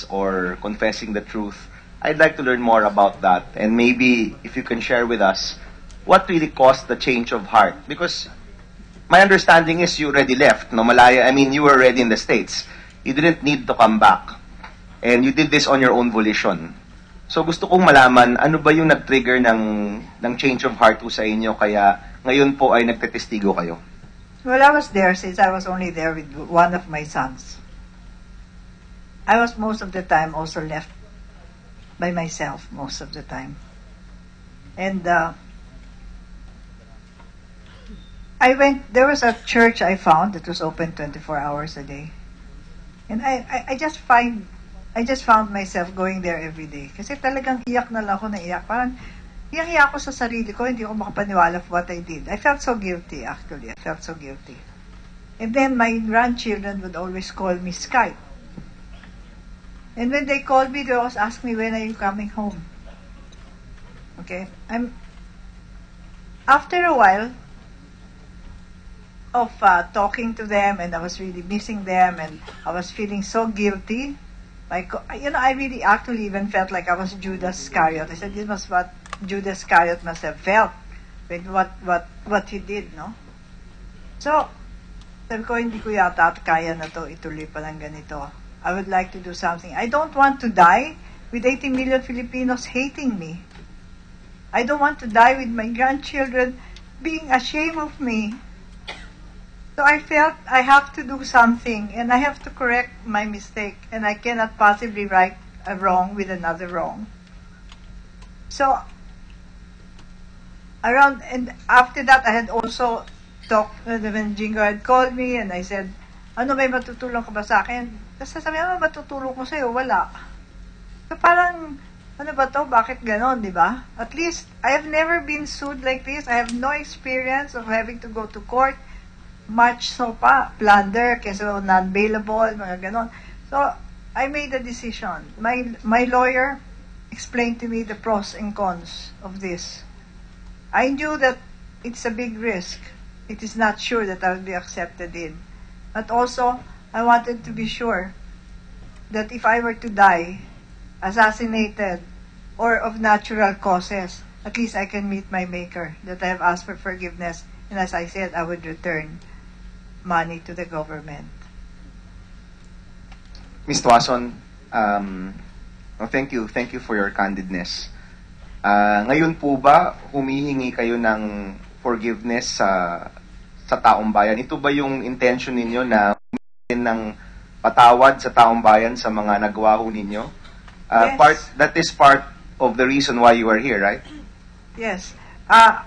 or confessing the truth. I'd like to learn more about that, and maybe if you can share with us what really caused the change of heart. Because my understanding is you already left, no, Malaya. I mean, you were already in the States. You didn't need to come back. And you did this on your own volition. So gusto kong malaman, ano ba yung nag-trigger ng change of heart po sa inyo, kaya ngayon po ay nagtetestigo kayo? Well, I was there since I was only there with one of my sons. I was most of the time also left by myself most of the time. And there was a church I found that was open 24 hours a day. And I just found myself going there every day. Kasi talagang iyak na lang ako na iyak. Parang iyak ako sa sarili ko, hindi ko makapaniwala for what I did. I felt so guilty, actually. I felt so guilty. And then my grandchildren would always call me Skype. And when they called me, they always ask me, when are you coming home? Okay? After a while of talking to them, and I was really missing them, and I was feeling so guilty. I really actually even felt like I was Judas Iscariot. I said, this was what Judas Iscariot must have felt with what he did, no? So, sabi ko, hindi ko yata kaya na to, ituloy pa ng ganito. I would like to do something. I don't want to die with 80 million Filipinos hating me. I don't want to die with my grandchildren being ashamed of me. So I felt I have to do something, and I have to correct my mistake, and I cannot possibly right a wrong with another wrong. So, and after that, I had also talked, when Jingo had called me, and I said, ano, may matutulong ka ba sa akin? Tapos sasabi, ano, matutulong ko sa'yo? Wala. So parang, ano ba to? Bakit ganon, di ba? At least, I have never been sued like this. I have no experience of having to go to court. Much so pa, plunder, kasi non-bailable, mga ganon. So, I made a decision. My lawyer explained to me the pros and cons of this. I knew that it's a big risk. It is not sure that I will be accepted in. But also, I wanted to be sure that if I were to die, assassinated, or of natural causes, at least I can meet my Maker, that I have asked for forgiveness. And as I said, I would return money to the government. Ms. Tuason, thank you for your candidness. Ngayon po ba humihingi kayo ng forgiveness sa taong bayan? Ito ba yung intention ninyo na humingi ng patawad sa taong bayan sa mga nagawa ho ninyo? Yes. That is part of the reason why you are here, right? Yes. I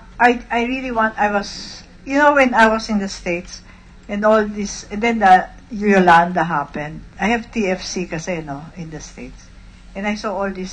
really want, when I was in the States, and all this, and then the Yolanda happened. I have TFC kasi, in the States. And I saw all this